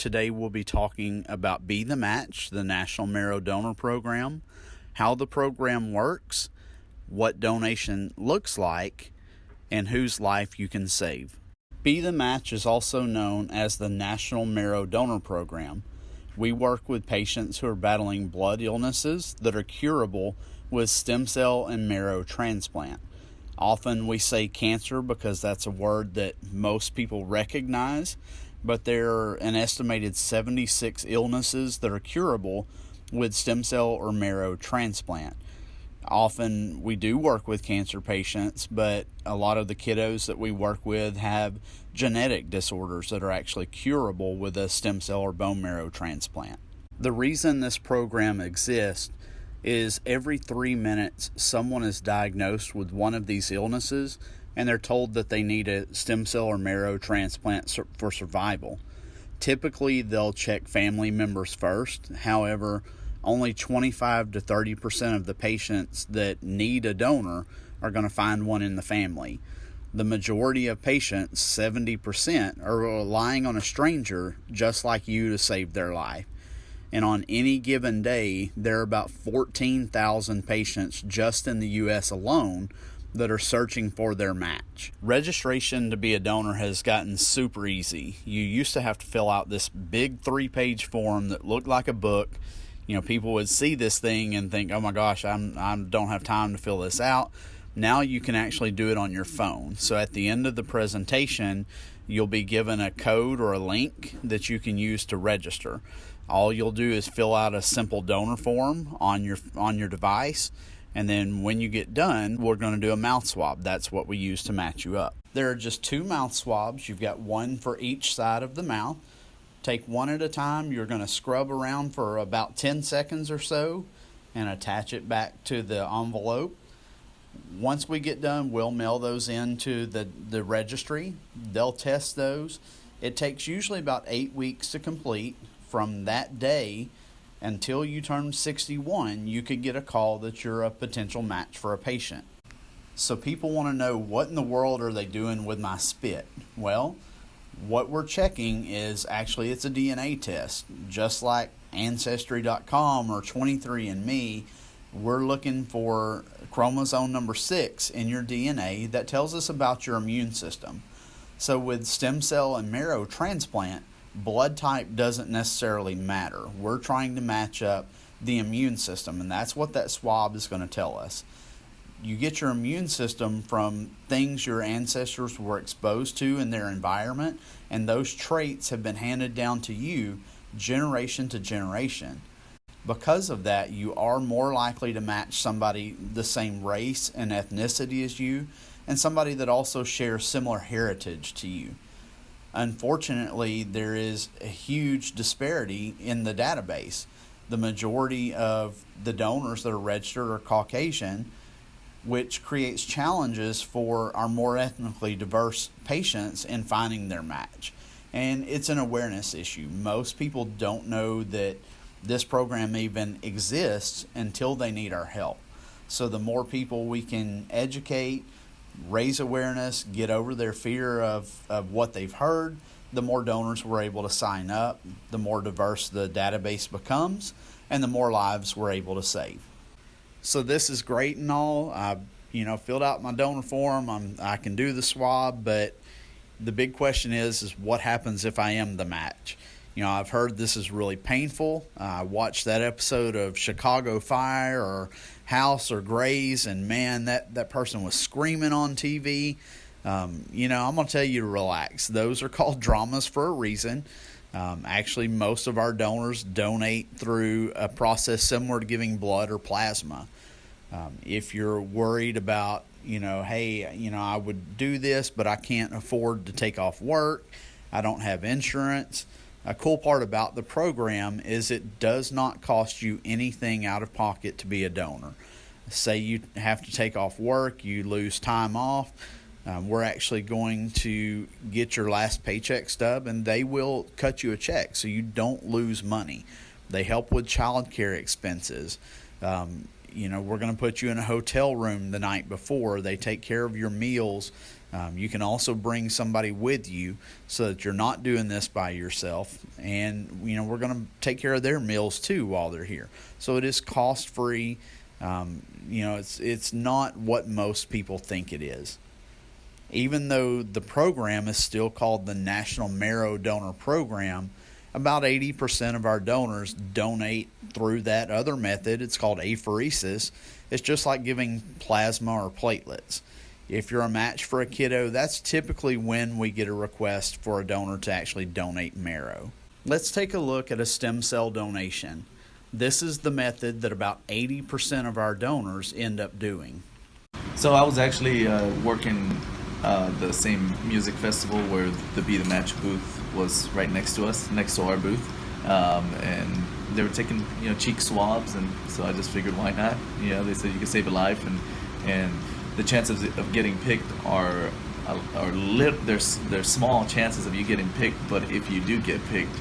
Today we'll be talking about Be the Match, the National Marrow Donor Program, how the program works, what donation looks like, and whose life you can save. Be the Match is also known as the National Marrow Donor Program. We work with patients who are battling blood illnesses that are curable with stem cell and marrow transplant. Often we say cancer because that's a word that most people recognize, but there are an estimated 76 illnesses that are curable with stem cell or marrow transplant. Often we do work with cancer patients, but a lot of the kiddos that we work with have genetic disorders that are actually curable with a stem cell or bone marrow transplant. The reason this program exists is every 3 minutes someone is diagnosed with one of these illnesses and they're told that they need a stem cell or marrow transplant for survival. Typically they'll check family members first. However, only 25 to 30% of the patients that need a donor are going to find one in the family. The majority of patients, 70%, are relying on a stranger just like you to save their life. And on any given day, there are about 14,000 patients just in the U.S. alone that are searching for their match. Registration to be a donor has gotten super easy. You used to have to fill out this big 3-page form that looked like a book. You know, people would see this thing and think, oh my gosh, I don't have time to fill this out. Now you can actually do it on your phone. So at the end of the presentation, you'll be given a code or a link that you can use to register. All you'll do is fill out a simple donor form on your device, and then when you get done, we're going to do a mouth swab. That's what we use to match you up. There are just 2 mouth swabs. You've got one for each side of the mouth. Take one at a time. You're going to scrub around for about 10 seconds or so and attach it back to the envelope. Once we get done, we'll mail those into the registry. They'll test those. It takes usually about 8 weeks to complete. From that day until you turn 61, you could get a call that you're a potential match for a patient. So people want to know, what in the world are they doing with my spit? Well, what we're checking is actually it's a DNA test. Just like Ancestry.com or 23andMe, we're looking for chromosome number 6 in your DNA that tells us about your immune system. So with stem cell and marrow transplant, blood type doesn't necessarily matter. We're trying to match up the immune system, and that's what that swab is going to tell us. You get your immune system from things your ancestors were exposed to in their environment, and those traits have been handed down to you generation to generation. Because of that, you are more likely to match somebody the same race and ethnicity as you, and somebody that also shares similar heritage to you. Unfortunately, there is a huge disparity in the database. The majority of the donors that are registered are Caucasian, which creates challenges for our more ethnically diverse patients in finding their match. And it's an awareness issue. Most people don't know that this program even exists until they need our help. So the more people we can educate, raise awareness, get over their fear of what they've heard, the more donors we're able to sign up, the more diverse the database becomes, and the more lives we're able to save. So this is great and all. I filled out my donor form. I can do the swab, but the big question is what happens if I am the match? I've heard this is really painful. I watched that episode of Chicago Fire or House or Grays, and man, that person was screaming on TV. I'm going to tell you to relax. Those are called dramas for a reason. Actually, most of our donors donate through a process similar to giving blood or plasma. If you're worried about, I would do this, but I can't afford to take off work, I don't have insurance. A cool part about the program is it does not cost you anything out of pocket to be a donor. Say you have to take off work, you lose time off, we're actually going to get your last paycheck stub and they will cut you a check so you don't lose money. They help with child care expenses. We're going to put you in a hotel room the night before. They take care of your meals. You can also bring somebody with you so that you're not doing this by yourself. And, we're going to take care of their meals too while they're here. So it is cost free. It's not what most people think it is. Even though the program is still called the National Marrow Donor Program, about 80% of our donors donate through that other method. It's called apheresis. It's just like giving plasma or platelets. If you're a match for a kiddo, that's typically when we get a request for a donor to actually donate marrow. Let's take a look at a stem cell donation. This is the method that about 80% of our donors end up doing. So I was actually working the same music festival where the Be The Match booth was right next to us, next to our booth, and they were taking cheek swabs, and so I just figured why not? They said you can save a life, and the chances of getting picked are there's small chances of you getting picked, but if you do get picked,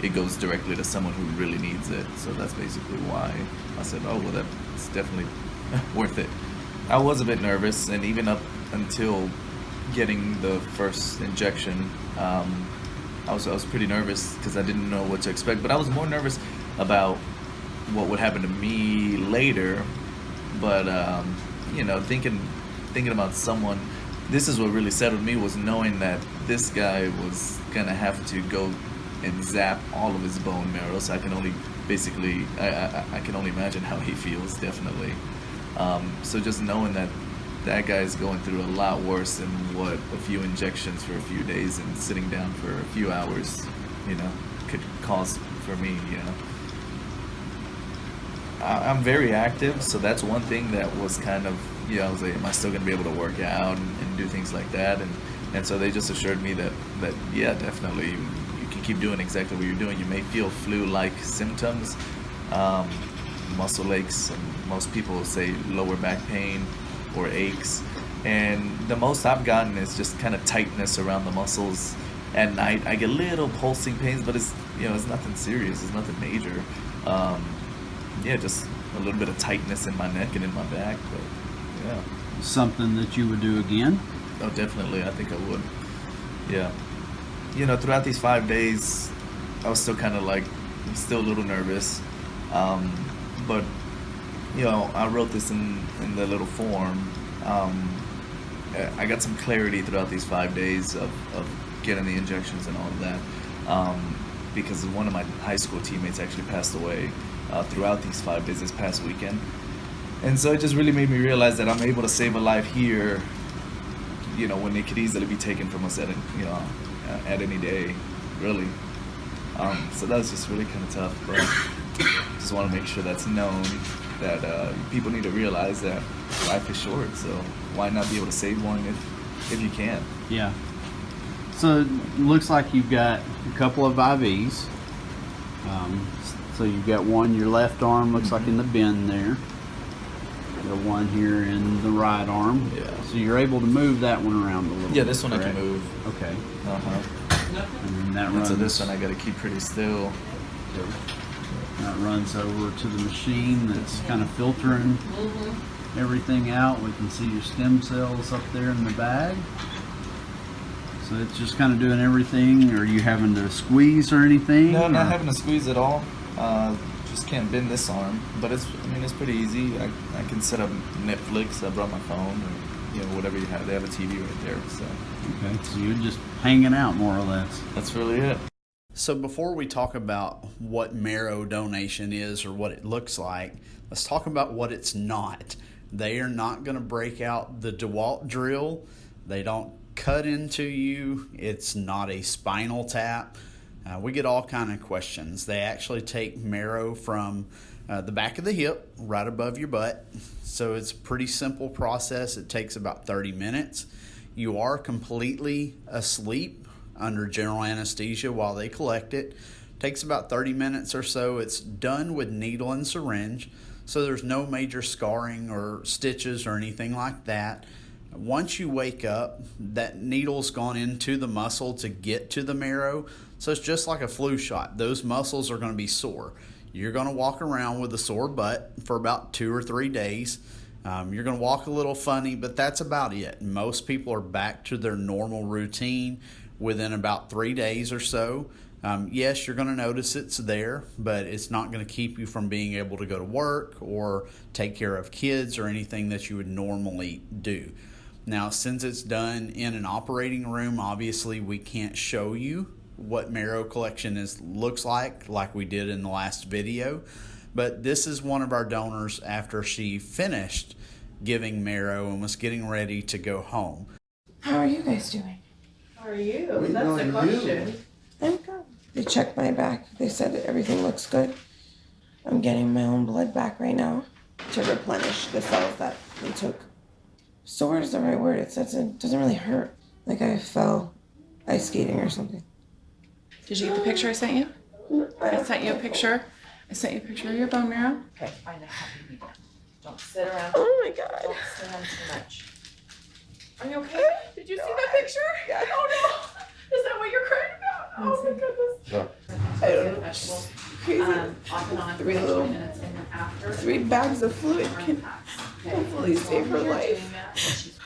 it goes directly to someone who really needs it. So that's basically why I said, oh well, that's definitely worth it. I was a bit nervous, and even up until getting the first injection, I was pretty nervous because I didn't know what to expect. But I was more nervous about what would happen to me later. But thinking about someone, this is what really settled me, was knowing that this guy was gonna have to go and zap all of his bone marrow. So I can only basically I can only imagine how he feels, definitely. So just knowing that guy is going through a lot worse than what a few injections for a few days and sitting down for a few hours, could cause for me. I'm very active, so that's one thing that was kind of, I was like, am I still going to be able to work out and do things like that? And so they just assured me that yeah, definitely, you can keep doing exactly what you're doing. You may feel flu-like symptoms, muscle aches, and most people say lower back pain or aches. And the most I've gotten is just kind of tightness around the muscles at night. I get little pulsing pains, but it's nothing serious. It's nothing major. Just a little bit of tightness in my neck and in my back, but yeah. Something that you would do again? Oh, definitely. I think I would. Yeah. Throughout these 5 days, I was still kind of still a little nervous. But, I wrote this in the little form. I got some clarity throughout these 5 days of getting the injections and all of that. Because one of my high school teammates actually passed away throughout these 5 days this past weekend. And so it just really made me realize that I'm able to save a life here, when it could easily be taken from us at any day, really. So that was just really kind of tough, but just want to make sure that's known, that people need to realize that life is short, so why not be able to save one if you can? Yeah. So it looks like you've got a couple of IVs. So you've got one, your left arm looks like in the bend there. The one here in the right arm. Yeah. So you're able to move that one around a little bit. Yeah, this one, correct? I can move. Okay. Uh-huh. And then that runs. So this one I got to keep pretty still. That runs over to the machine that's kind of filtering everything out. We can see your stem cells up there in the bag. So it's just kind of doing everything. Are you having to squeeze or anything? No, not having to squeeze at all. Just can't bend this arm, but it's pretty easy. I can set up Netflix. I brought my phone, or whatever you have. They have a TV right there. So okay, so you're just hanging out more or less. That's really it. So before we talk about what marrow donation is or what it looks like, let's talk about what it's not. They are not going to break out the DeWalt drill. They don't cut into you. It's not a spinal tap. We get all kind of questions. They actually take marrow from the back of the hip, right above your butt. So it's a pretty simple process. It takes about 30 minutes. You are completely asleep under general anesthesia while they collect it. Takes about 30 minutes or so. It's done with needle and syringe, so there's no major scarring or stitches or anything like that. Once you wake up, that needle's gone into the muscle to get to the marrow, so it's just like a flu shot. Those muscles are going to be sore. You're going to walk around with a sore butt for about 2 or 3 days, You're going to walk a little funny, but that's about it. Most people are back to their normal routine within about 3 days or so. Yes, you're going to notice it's there, but it's not going to keep you from being able to go to work or take care of kids or anything that you would normally do. Now, since it's done in an operating room, obviously we can't show you what marrow collection looks like we did in the last video. But this is one of our donors after she finished giving marrow and was getting ready to go home. How are you guys doing? How are you? That's the question. I'm good. They checked my back. They said that everything looks good. I'm getting my own blood back right now to replenish the cells that they took. Sore is the right word. It says it doesn't really hurt. Like I fell ice skating or something. Did you get the picture I sent you? I sent you a picture. I sent you a picture of your bone marrow. Okay, find a happy medium. Don't sit around. Oh my God. Don't sit around too much. Are you okay? Did you see that picture? Yeah. Oh no! Is that what you're crying about? Oh my goodness. I don't know. Vegetables. Crazy. Off and on for Three 20 little- minutes, and then after. 3 bags of fluid can Okay. hopefully save her While you're life. doing that, she's-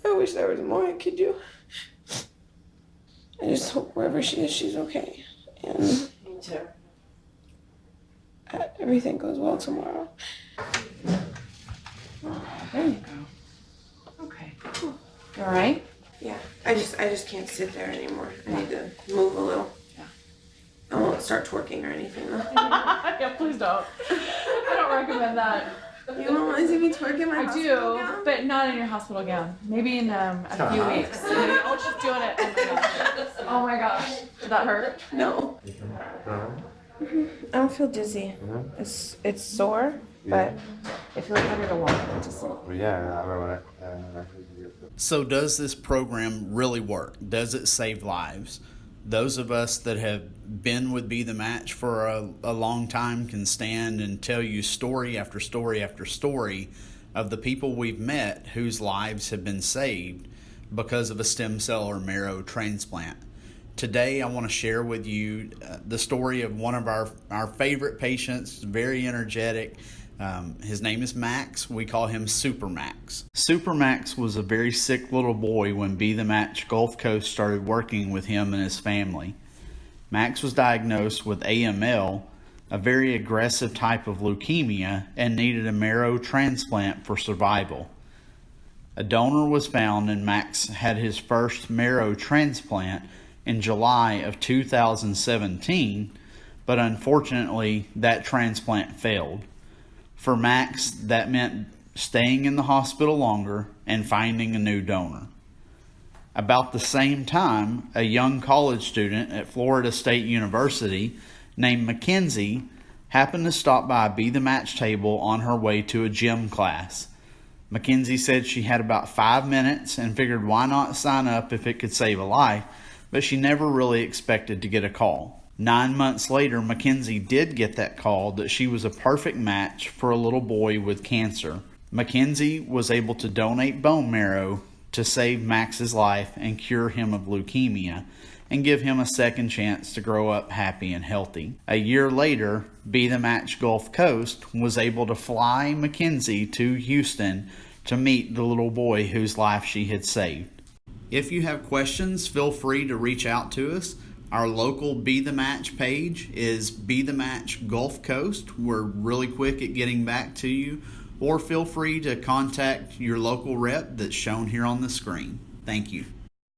I wish there was more I could do. I just hope wherever she is, she's okay. And Me too. everything goes well tomorrow. There you go. Okay. You all right? Yeah, I just can't sit there anymore. I need to move a little. Yeah. I won't start twerking or anything though. Yeah, please don't. I don't recommend that. You don't want to see me twerk in my I hospital do, gown? but not in your hospital gown. Maybe in a few weeks. Oh, she's doing it. Oh my gosh. Did that hurt? No. I don't feel dizzy. It's sore, but it feels better to walk than to sleep. So does this program really work? Does it save lives? Those of us that have been with Be the Match for a long time can stand and tell you story after story after story of the people we've met whose lives have been saved because of a stem cell or marrow transplant. Today I want to share with you the story of one of our favorite patients, very energetic. His name is Max. We call him Super Max. Super Max was a very sick little boy when Be the Match Gulf Coast started working with him and his family. Max was diagnosed with AML, a very aggressive type of leukemia, and needed a marrow transplant for survival. A donor was found and Max had his first marrow transplant in July of 2017, but unfortunately that transplant failed. For Max, that meant staying in the hospital longer and finding a new donor. About the same time, a young college student at Florida State University named Mackenzie happened to stop by a Be the Match table on her way to a gym class. Mackenzie said she had about 5 minutes and figured why not sign up if it could save a life, but she never really expected to get a call. 9 months later, Mackenzie did get that call that she was a perfect match for a little boy with cancer. Mackenzie was able to donate bone marrow to save Max's life and cure him of leukemia and give him a second chance to grow up happy and healthy. A year later, Be the Match Gulf Coast was able to fly Mackenzie to Houston to meet the little boy whose life she had saved. If you have questions, feel free to reach out to us. Our local Be the Match page is Be the Match Gulf Coast. We're really quick at getting back to you. Or feel free to contact your local rep that's shown here on the screen. Thank you.